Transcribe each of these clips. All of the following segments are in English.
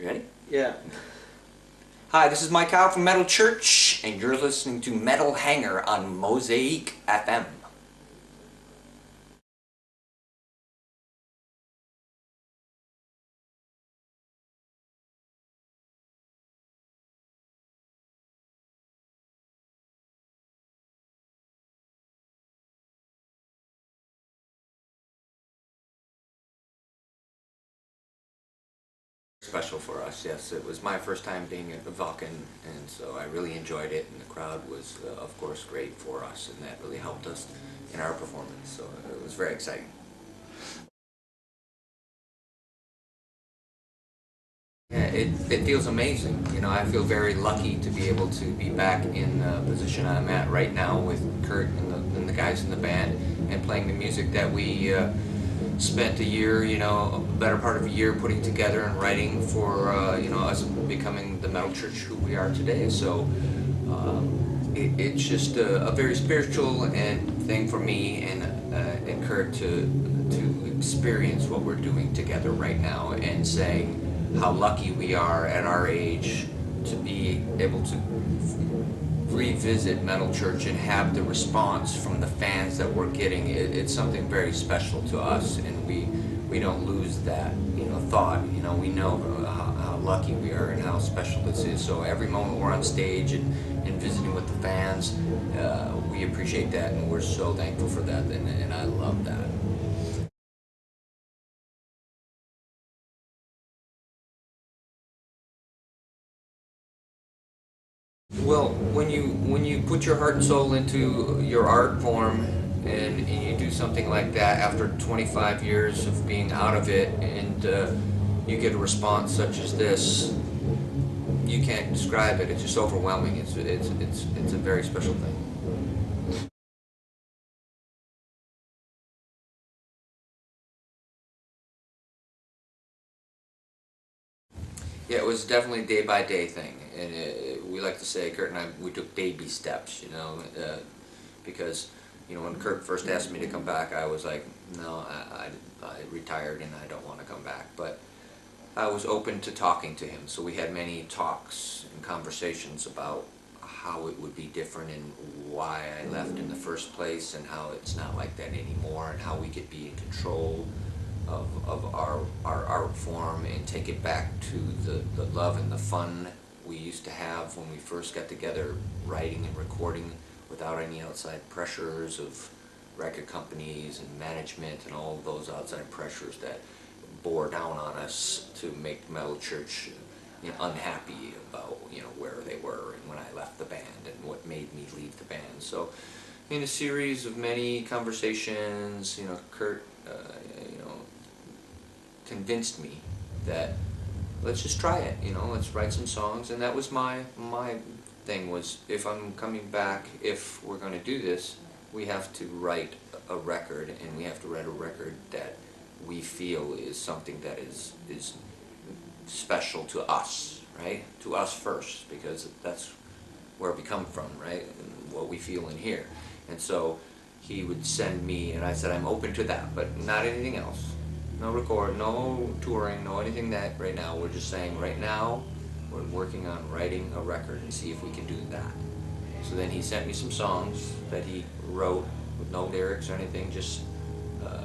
Ready? Yeah. Hi, this is Mike Howe from Metal Church, and you're listening to Metal Hanger on Mosaic FM. Special for us, yes. It was my first time being at Wacken, and so I really enjoyed it, and the crowd was, of course, great for us, and that really helped us in our performance, so it was very exciting. Yeah, it feels amazing. You know, I feel very lucky to be able to be back in the position I'm at right now with Kurdt and the guys in the band, and playing the music that we spent a year, you know, a better part of a year putting together and writing for, you know, us becoming the Metal Church who we are today. So it's just a very spiritual and thing for me and Kurdt to experience what we're doing together right now, and saying how lucky we are at our age to be able to revisit Metal Church and have the response from the fans that we're getting. It's something very special to us, and we don't lose that, you know, thought. You know, we know how lucky we are and how special this is. So every moment we're on stage and visiting with the fans, we appreciate that, and we're so thankful for that, and I love that. Well, when you put your heart and soul into your art form, and you do something like that after 25 years of being out of it, and you get a response such as this, you can't describe it. It's just overwhelming. It's a very special thing. Yeah, it was definitely a day-by-day thing, and we like to say, Kurdt and I, we took baby steps, you know, because, you know, when Kurdt first asked me to come back, I was like, no, I retired and I don't want to come back, but I was open to talking to him, so we had many talks and conversations about how it would be different and why I left in the first place, and how it's not like that anymore, and how we could be in control of our art form and take it back to the love and the fun we used to have when we first got together, writing and recording without any outside pressures of record companies and management and all of those outside pressures that bore down on us to make Metal Church, you know, unhappy about, you know, where they were and when I left the band and what made me leave the band. So in a series of many conversations, you know, Kurdt, you know, convinced me that let's just try it, you know, let's write some songs. And that was my thing, was if I'm coming back, if we're going to do this, we have to write a record, and we have to write a record that we feel is something that is special to us, right? To us first, because that's where we come from, right? And what we feel in here. And so he would send me, and I said, I'm open to that, but not anything else. No record, no touring, no anything that right now. We're just saying right now we're working on writing a record and see if we can do that. So then he sent me some songs that he wrote with no lyrics or anything, just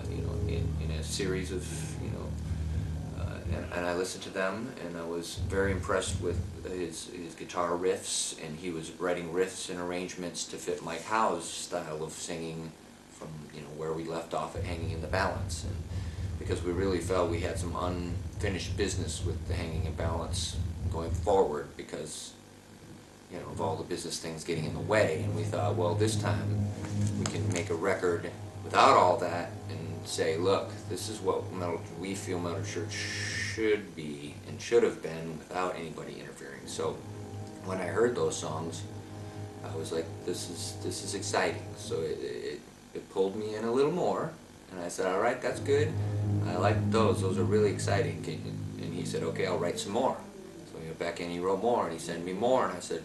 you know, in a series of, you know, and I listened to them, and I was very impressed with his guitar riffs, and he was writing riffs and arrangements to fit Mike Howe's style of singing from, you know, where we left off at Hanging in the Balance. And because we really felt we had some unfinished business with the Hanging in Balance going forward, because, you know, of all the business things getting in the way, and we thought, well, this time we can make a record without all that and say, look, this is what we feel Metal Church should be and should have been without anybody interfering. So when I heard those songs, I was like, this is exciting. So it pulled me in a little more, and I said, all right, that's good. I like those are really exciting. And he said, okay, I'll write some more. So he went back and he wrote more, and he sent me more, and I said,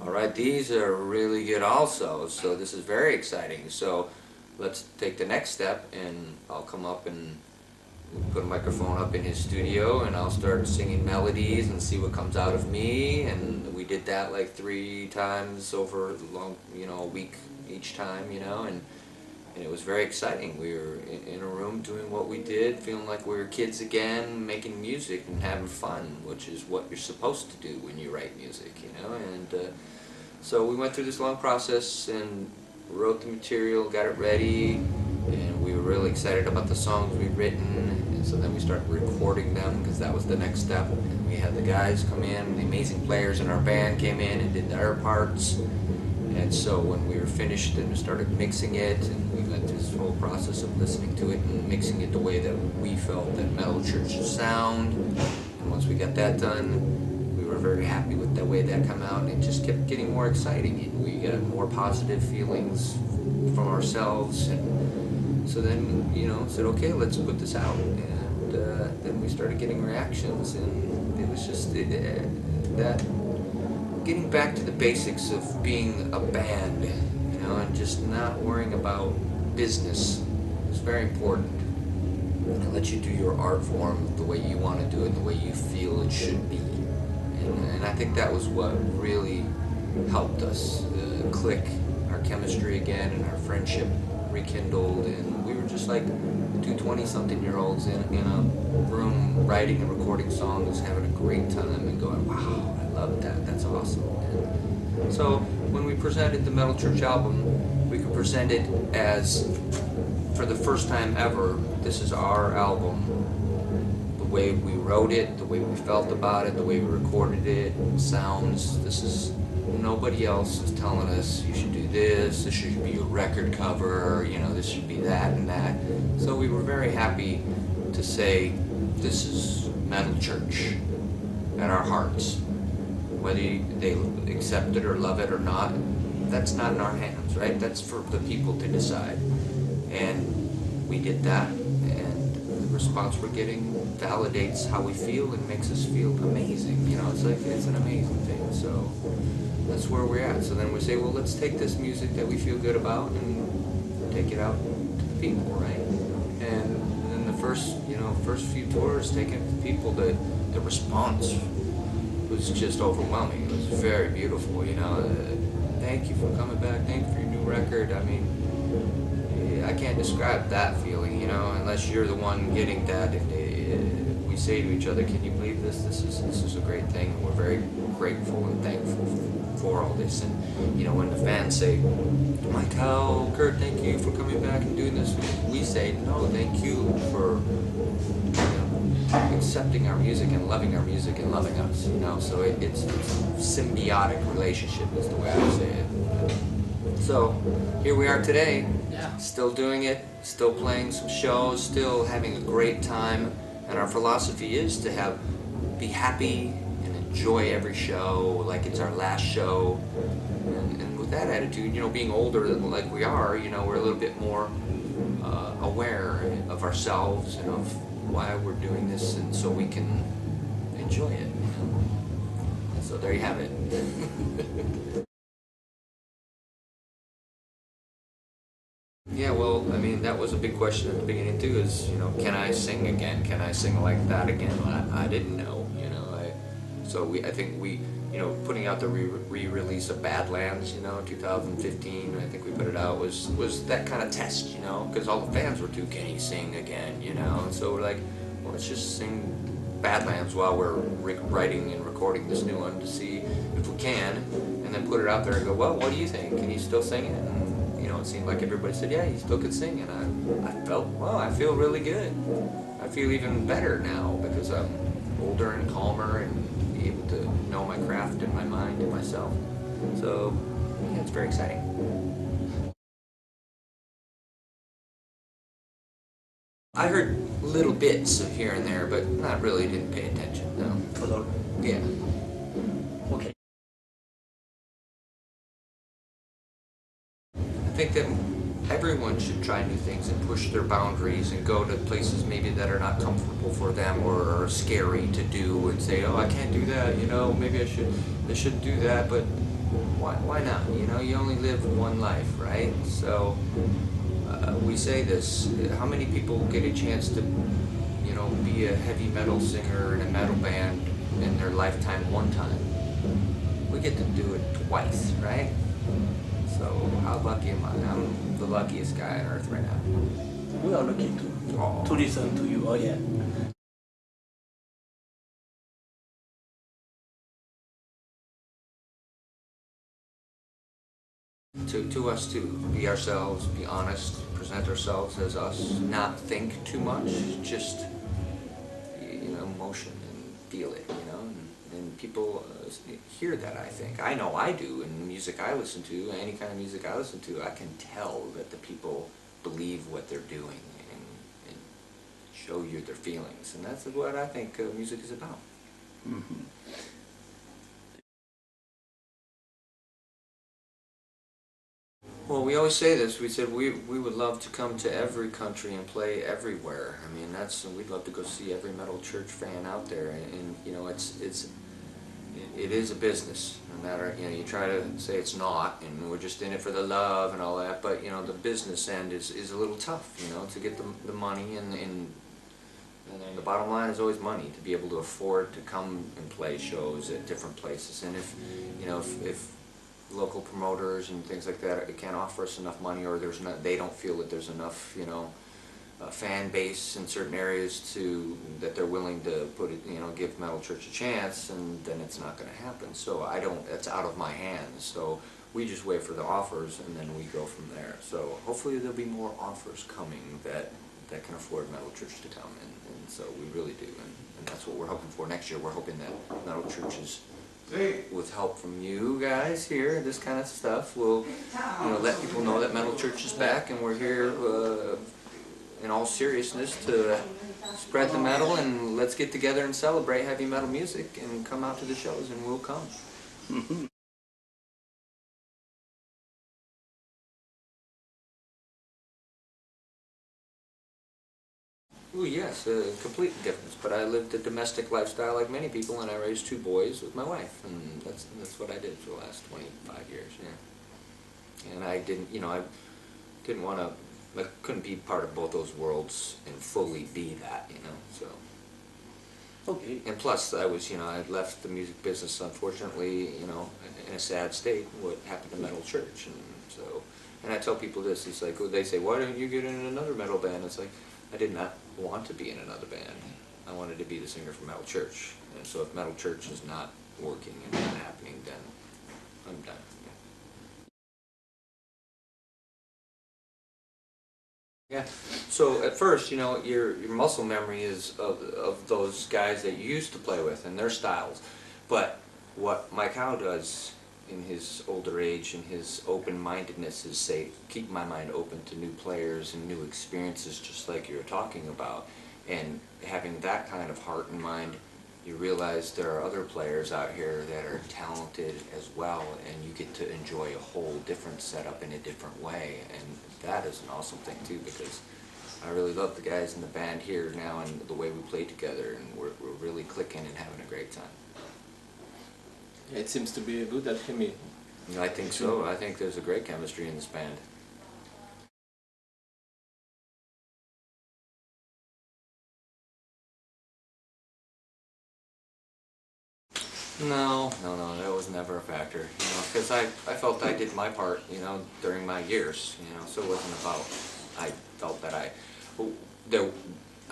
all right, these are really good also, so this is very exciting. So let's take the next step, and I'll come up and put a microphone up in his studio, and I'll start singing melodies and see what comes out of me. And we did that like 3 times over a week each time, and it was very exciting. We were in a room doing what we did, feeling like we were kids again, making music and having fun, which is what you're supposed to do when you write music, And so we went through this long process and wrote the material, got it ready, and we were really excited about the songs we'd written. And so then we started recording them, because that was the next step. And we had the guys come in, the amazing players in our band came in and did their parts. And so when we were finished, then we started mixing it, and we went through this whole process of listening to it and mixing it the way that we felt that Metal Church should sound. And once we got that done, we were very happy with the way that came out, and it just kept getting more exciting. And we got more positive feelings from ourselves, and so then, said, okay, let's put this out. And then we started getting reactions, and it was just that getting back to the basics of being a band, and just not worrying about business is very important. And let you do your art form the way you want to do it, the way you feel it should be. And I think that was what really helped us click, our chemistry again, and our friendship rekindled. And we were just like 2 20-something-year-olds in a room writing and recording songs, having a great time, and going, wow, I love that, that's awesome. And so when we presented the Metal Church album, we could present it as, for the first time ever, this is our album. The way we wrote it, the way we felt about it, the way we recorded it, sounds, this is, nobody else is telling us you should do this should be a record cover, this should be that and that. So we were very happy to say, this is Metal Church at our hearts. Whether they accept it or love it or not, that's not in our hands, right? That's for the people to decide. And we did that, and the response we're getting validates how we feel and makes us feel amazing. It's an amazing thing. So that's where we're at. So then we say, well, let's take this music that we feel good about and take it out to the people, right? And then the first few tours, taking it to people, the response was just overwhelming. It was very beautiful, Thank you for coming back. Thank you for your new record. I mean, I can't describe that feeling, unless you're the one getting that. We say to each other, can you believe this? This is a great thing. And we're very grateful and thankful for all this. And when the fans say, Mike Howe, Kurdt, thank you for coming back and doing this, we say, no, thank you for accepting our music and loving our music and loving us. So it's a symbiotic relationship is the way I say it. So here we are today, still doing it, still playing some shows, still having a great time. And our philosophy is to be happy and enjoy every show like it's our last show. And with that attitude, being older like we are, we're a little bit more aware of ourselves and of why we're doing this, and so we can enjoy it. And so there you have it. Yeah, well, I mean, that was a big question at the beginning too, is, can I sing again? Can I sing like that again? I didn't know, I think we, putting out the re-release of Badlands, 2015, I think we put it out, was that kind of test, because all the fans were too, can he sing again, and so we're like, well, let's just sing Badlands while we're writing and recording this new one to see if we can, and then put it out there and go, well, what do you think? Can you still sing it? And, it seemed like everybody said, yeah, he still could sing, and I felt, well, I feel really good. I feel even better now because I'm older and calmer and able to know my craft and my mind and myself. So, yeah, it's very exciting. I heard little bits of here and there, but not really, didn't pay attention, no. Yeah. Okay. I think that everyone should try new things and push their boundaries and go to places maybe that are not comfortable for them or are scary to do, and say, oh, I can't do that, maybe I shouldn't do that, but why not? You only live one life, right? So we say this, how many people get a chance to you know, be a heavy metal singer in a metal band in their lifetime one time. We get to do it twice, right? So how lucky am I? I'm the luckiest guy on earth right now. We are lucky to listen to you. Oh yeah. To us too, be ourselves, be honest, present ourselves as us, not think too much, just, you know, emotion and feel it, you know, and people hear that, I think. I know I do, in the music I listen to, any kind of music I listen to, I can tell that the people believe what they're doing and show you their feelings, and that's what I think music is about. Mm-hmm. Well, we always say this. We said we would love to come to every country and play everywhere. I mean, we'd love to go see every metal church fan out there. And you know, it is a business. No matter, you know, you try to say it's not, and we're just in it for the love and all that. But you know, the business end is a little tough. You know, to get the money and the bottom line is always money, to be able to afford to come and play shows at different places. And if you know, if local promoters and things like that can't offer us enough money, or they don't feel that there's enough, you know, fan base in certain areas that they're willing to put it, you know, give Metal Church a chance, and then it's not going to happen. So it's out of my hands. So we just wait for the offers, and then we go from there. So hopefully there'll be more offers coming that can afford Metal Church to come, and so we really do, and that's what we're hoping for next year. We're hoping that Metal Churches, with help from you guys here, this kind of stuff, will, you know, let people know that Metal Church is back, and we're here in all seriousness to spread the metal, and let's get together and celebrate heavy metal music and come out to the shows, and we'll come. Mm-hmm. Ooh, yes, complete difference. But I lived a domestic lifestyle like many people, and I raised 2 boys with my wife, and that's what I did for the last 25 years. Yeah, and I didn't, you know, I didn't want to, I couldn't be part of both those worlds and fully be that, you know. So. Okay. And plus, I was, you know, I left the music business, unfortunately, you know, in a sad state. What happened to Metal Church, and so, and I tell people this. It's like, they say, why don't you get in another metal band? It's like, I did not want to be in another band. I wanted to be the singer for Metal Church. And so if Metal Church is not working and not happening, then I'm done. Yeah. So at first, you know, your muscle memory is of those guys that you used to play with and their styles. But what Mike Howe does in his older age and his open-mindedness is keep my mind open to new players and new experiences, just like you were talking about. And having that kind of heart and mind, you realize there are other players out here that are talented as well, and you get to enjoy a whole different setup in a different way. And that is an awesome thing too, because I really love the guys in the band here now and the way we play together, and we're really clicking and having a great time. It seems to be a good alchemy. I think so. I think there's a great chemistry in this band. No, that was never a factor, you know, because I felt I did my part, you know, during my years, you know, so it wasn't about, I felt that I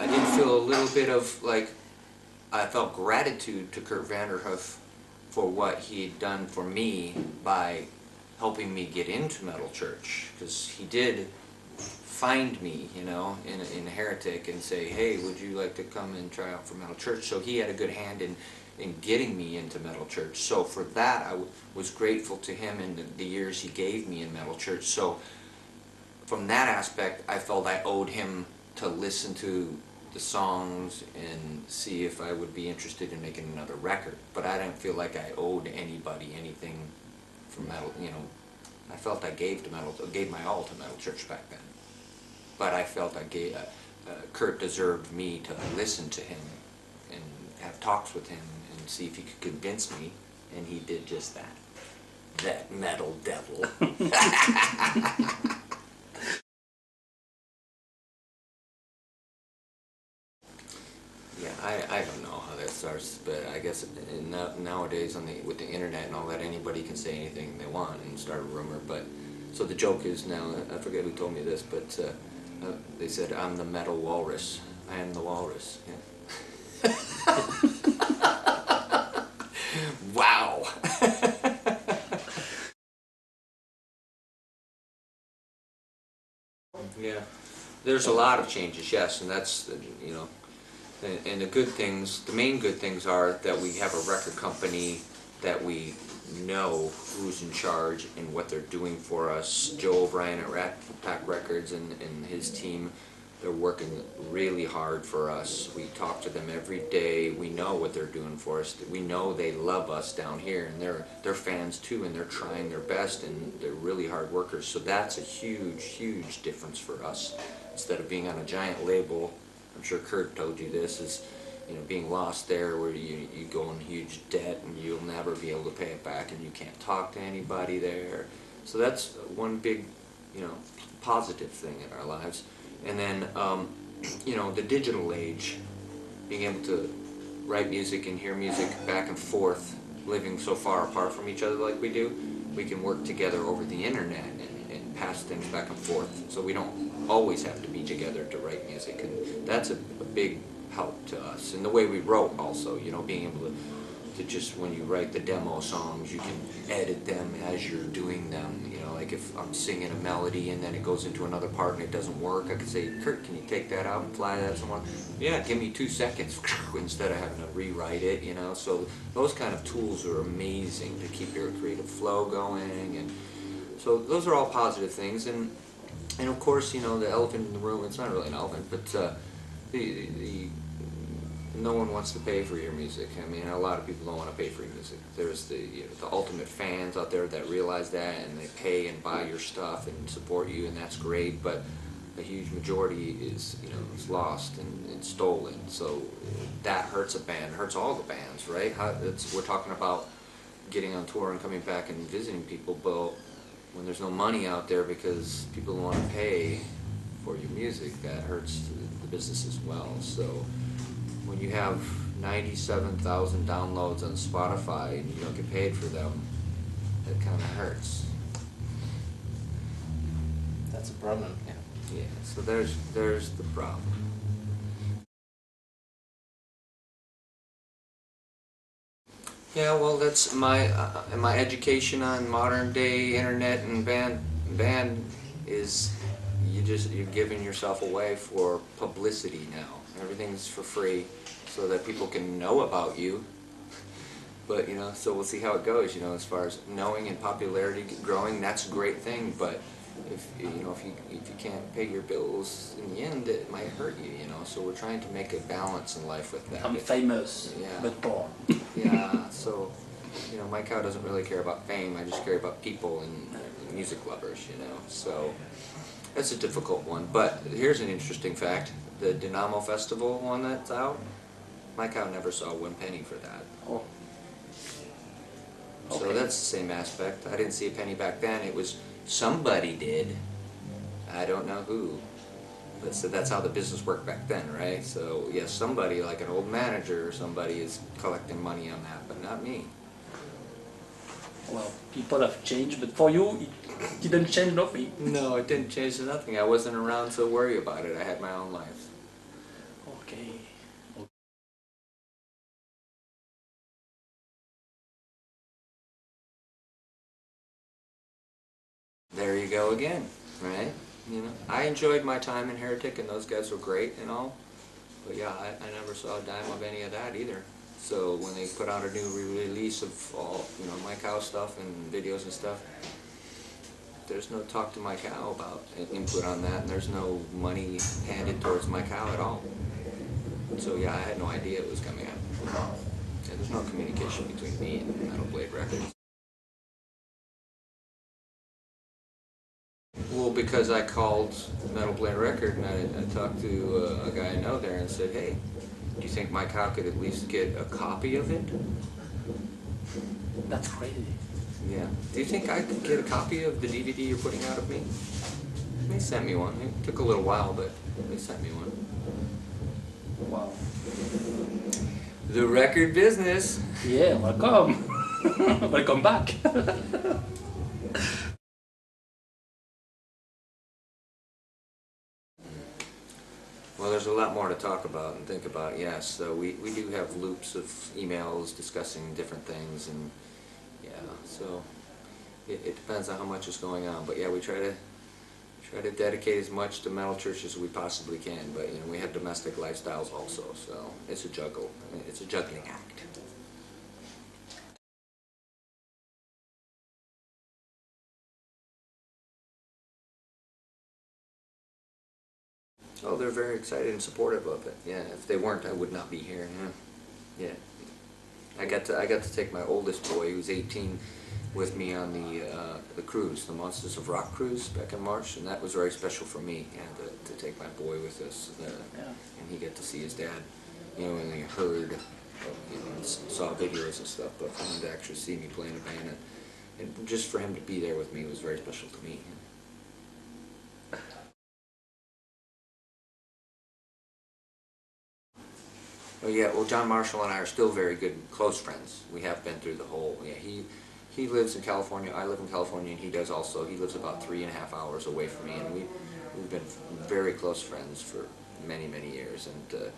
did feel a little bit of, like, I felt gratitude to Kurt Vanderhoof for what he'd done for me by helping me get into Metal Church, because he did find me, you know, in Heretic and say, hey, would you like to come and try out for Metal Church? So he had a good hand in getting me into Metal Church. So for that, I was grateful to him in the years he gave me in Metal Church. So from that aspect, I felt I owed him to listen to the songs and see if I would be interested in making another record. But I didn't feel like I owed anybody anything from Metal, you know. I felt I gave my all to Metal Church back then. But I felt Kurt deserved me to listen to him and have talks with him and see if he could convince me, and he did just that. That metal devil. starts. But I guess nowadays with the internet and all that, anybody can say anything they want and start a rumor. But so the joke is now, I forget who told me this, but they said I'm the metal walrus. I am the walrus. Yeah. Wow. Yeah, there's a lot of changes, yes, and that's, you know, and the good things, the main good things are that we have a record company that we know who's in charge and what they're doing for us. Joe O'Brien at Rat Pack Records and his team, they're working really hard for us. We talk to them every day. We know what they're doing for us. We know they love us down here, and they're fans too, and they're trying their best, and they're really hard workers. So that's a huge, huge difference for us. Instead of being on a giant label, I'm sure Kurdt told you this, is, you know, being lost there where you go in huge debt and you'll never be able to pay it back, and you can't talk to anybody there. So that's one big, you know, positive thing in our lives. And then, you know, the digital age, being able to write music and hear music back and forth, living so far apart from each other like we do, we can work together over the internet and pass things back and forth. So we don't always have to be together to write music, and that's a big help to us. And the way we wrote also, you know, being able to just, when you write the demo songs, you can edit them as you're doing them. You know, like if I'm singing a melody and then it goes into another part and it doesn't work, I could say, Kurdt, can you take that out and fly that somewhere? Yeah, give me 2 seconds, instead of having to rewrite it, you know. So those kind of tools are amazing to keep your creative flow going, and so those are all positive things. And of course, you know, the elephant in the room, it's not really an elephant, but no one wants to pay for your music. I mean, a lot of people don't want to pay for your music. There's the ultimate fans out there that realize that, and they pay and buy your stuff and support you, and that's great. But a huge majority is, you know, is lost and stolen. So that hurts a band, hurts all the bands, right? We're talking about getting on tour and coming back and visiting people, but when there's no money out there because people don't want to pay for your music, that hurts the business as well. So when you have 97,000 downloads on Spotify and you don't get paid for them, it kind of hurts. That's a problem. Yeah. Yeah. So there's the problem. Yeah. Well, that's my education on modern day internet and band is you're giving yourself away for publicity now. Everything's for free, so that people can know about you. But, you know, so we'll see how it goes. You know, as far as knowing and popularity growing, that's a great thing. But if you can't pay your bills, in the end, it might hurt you. You know, so we're trying to make a balance in life with that. I'm famous, yeah. but poor. Yeah. So, you know, Mike Howe doesn't really care about fame. I just care about people and music lovers. You know, so that's a difficult one. But here's an interesting fact. The Dynamo Festival one that's out, Mike Howe never saw 1 penny for that. Oh. So Okay. that's the same aspect. I didn't see a penny back then. It was somebody did. I don't know who. But so that's how the business worked back then, right? So yes, somebody like an old manager or somebody is collecting money on that, but not me. Well, people have changed, but for you, it didn't change nothing. No, it didn't change to nothing. I wasn't around to worry about it. I had my own life. Okay. There you go again, right? You know, I enjoyed my time in Heretic, and those guys were great and all. But yeah, I never saw a dime of any of that either. So when they put out a new release of all, you know, Mike Howe stuff and videos and stuff, there's no talk to Mike Howe about input on that, and there's no money handed towards Mike Howe at all. So yeah, I had no idea it was coming out. Yeah, there's no communication between me and Metal Blade Records. Well, because I called Metal Blade Record and I talked to a guy I know there and said, hey, do you think Mike Howe could at least get a copy of it? That's crazy. Yeah. Do you think I could get a copy of the DVD you're putting out of me? They sent me one. It took a little while, but they sent me one. Wow. The record business. Yeah, welcome. Welcome back. Well, there's a lot more to talk about and think about, yes. So we do have loops of emails discussing different things, and yeah, so it depends on how much is going on. But yeah, we try to dedicate as much to metal church as we possibly can. But you know, we have domestic lifestyles also, so it's a juggle. It's a juggling act. Oh, they're very excited and supportive of it. Yeah, if they weren't, I would not be here. Yeah, yeah. I got to take my oldest boy, who's 18, with me on the cruise, the Monsters of Rock cruise back in March, and that was very special for me. Yeah, to take my boy with us, and he got to see his dad. You know, and he heard, you know, saw videos and stuff, but for him to actually see me playing a band, and just for him to be there with me was very special to me. Oh yeah, well, John Marshall and I are still very good, close friends. We have been through the whole. Yeah, he lives in California. I live in California, and he does also. He lives about 3.5 hours away from me, and we've been very close friends for many years. And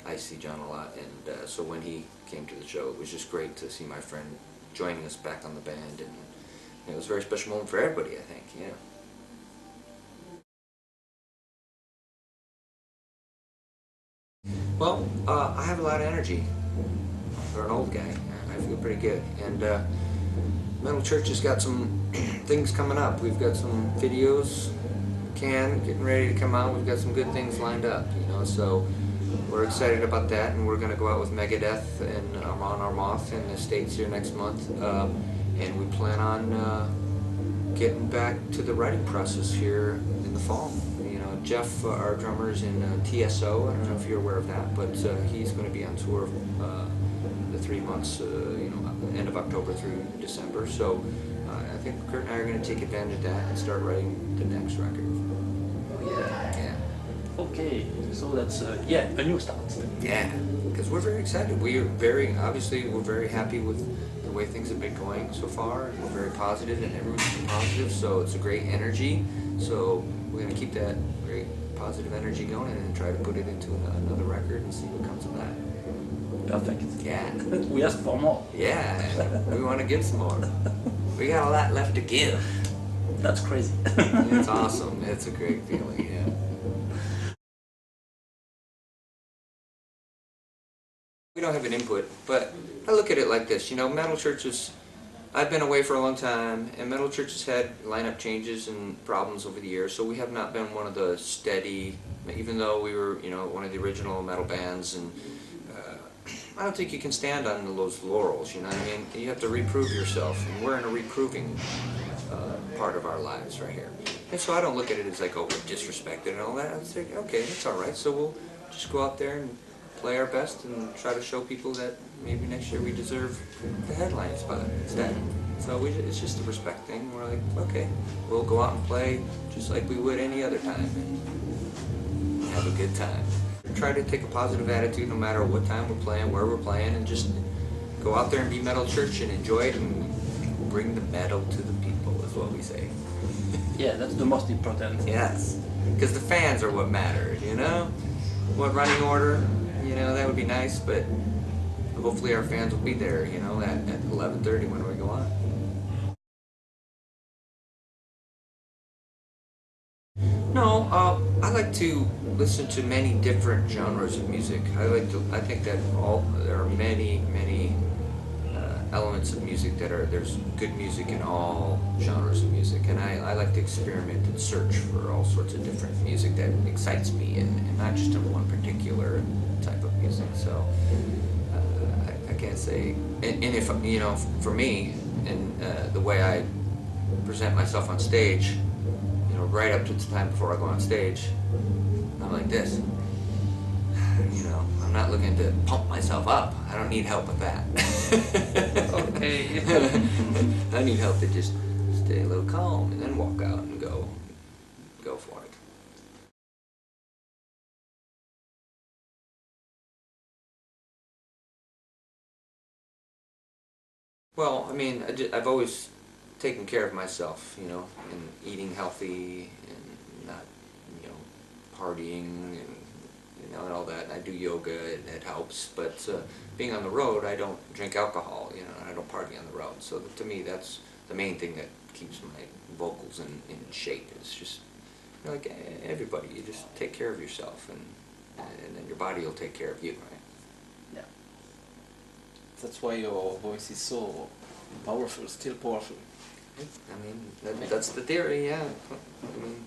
I see John a lot, and so when he came to the show, it was just great to see my friend joining us back on the band, and it was a very special moment for everybody, I think. Yeah. Well, I have a lot of energy for an old guy. I feel pretty good. And Metal Church has got some things coming up. We've got some videos, getting ready to come out. We've got some good things lined up, you know, so we're excited about that. And we're going to go out with Megadeth and Amon Amarth in the States here next month. And we plan on getting back to the writing process here in the fall. Jeff, our drummer, is in TSO. I don't know if you're aware of that, but he's going to be on tour the 3 months, you know, end of October through December. So I think Kurdt and I are going to take advantage of that and start writing the next record. Oh yeah. Yeah. Okay, so that's yeah, a new start. Yeah, because we're very excited. We are very, obviously, we're very happy with the way things have been going so far. And we're very positive, and everyone's been positive. So it's a great energy. So we're going to keep that great positive energy going and try to put it into another record and see what comes of that. Perfect. Yeah. We ask for more. Yeah, we want to give some more. We got a lot left to give. That's crazy. It's awesome. It's a great feeling, yeah. We don't have an input, but I look at it like this. You know, Metal Church is... I've been away for a long time, and Metal Church has had lineup changes and problems over the years, so we have not been one of the steady, even though we were, you know, one of the original metal bands, and I don't think you can stand on those laurels, you know what I mean? You have to reprove yourself, and we're in a reproving part of our lives right here. And so I don't look at it as like, oh, we're disrespected and all that. I was like, okay, that's all right, so we'll just go out there and play our best and try to show people that maybe next year we deserve the headline spot instead. So it's just a respect thing. We're like, okay, we'll go out and play just like we would any other time and have a good time. Try to take a positive attitude no matter what time we're playing, where we're playing, and just go out there and be Metal Church and enjoy it and bring the metal to the people is what we say. Yeah, that's the most important. Yes, because the fans are what matters, you know? What running order? You know, that would be nice, but hopefully our fans will be there, you know, at 11:30 when we go on. No, I like to listen to many different genres of music. I think that there are many elements of music there's good music in all genres of music, and I like to experiment and search for all sorts of different music that excites me, and not just in one particular type of music. So I can't say, and if, you know, for me, and the way I present myself on stage, you know, right up to the time before I go on stage, I'm like this. You know, I'm not looking to pump myself up. I don't need help with that. Okay. I need help to just stay a little calm and then walk out and go for it. Well, I mean, I've always taken care of myself, you know, and eating healthy and not, you know, partying and, you know, and all that. And I do yoga and it helps, but being on the road, I don't drink alcohol, you know, and I don't party on the road. So to me, that's the main thing that keeps my vocals in shape. It's just, you know, like everybody, you just take care of yourself and then your body will take care of you, right? Yeah. That's why your voice is so powerful, still powerful. I mean, that's the theory, yeah. I mean,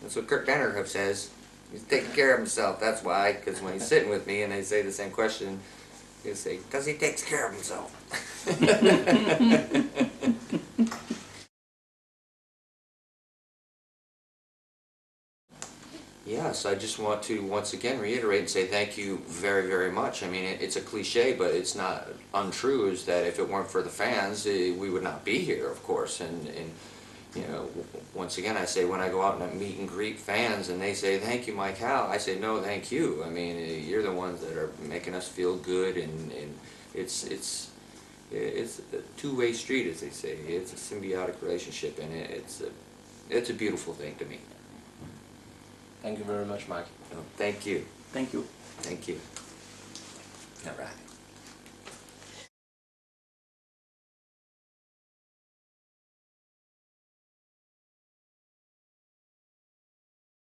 that's what Kurdt Benner says. He's taking care of himself, that's why, because when he's sitting with me and they say the same question, he'll say, because he takes care of himself. Yes, I just want to once again reiterate and say thank you very, very much. I mean, it's a cliche, but it's not untrue, is that if it weren't for the fans, we would not be here, of course. And you know, once again, I say when I go out and I meet and greet fans and they say, thank you, Mike Howe, I say, no, thank you. I mean, you're the ones that are making us feel good, and it's a two-way street, as they say. It's a symbiotic relationship, and it's a beautiful thing to me. Thank you very much, Mike. Thank you. Thank you. Thank you. All right.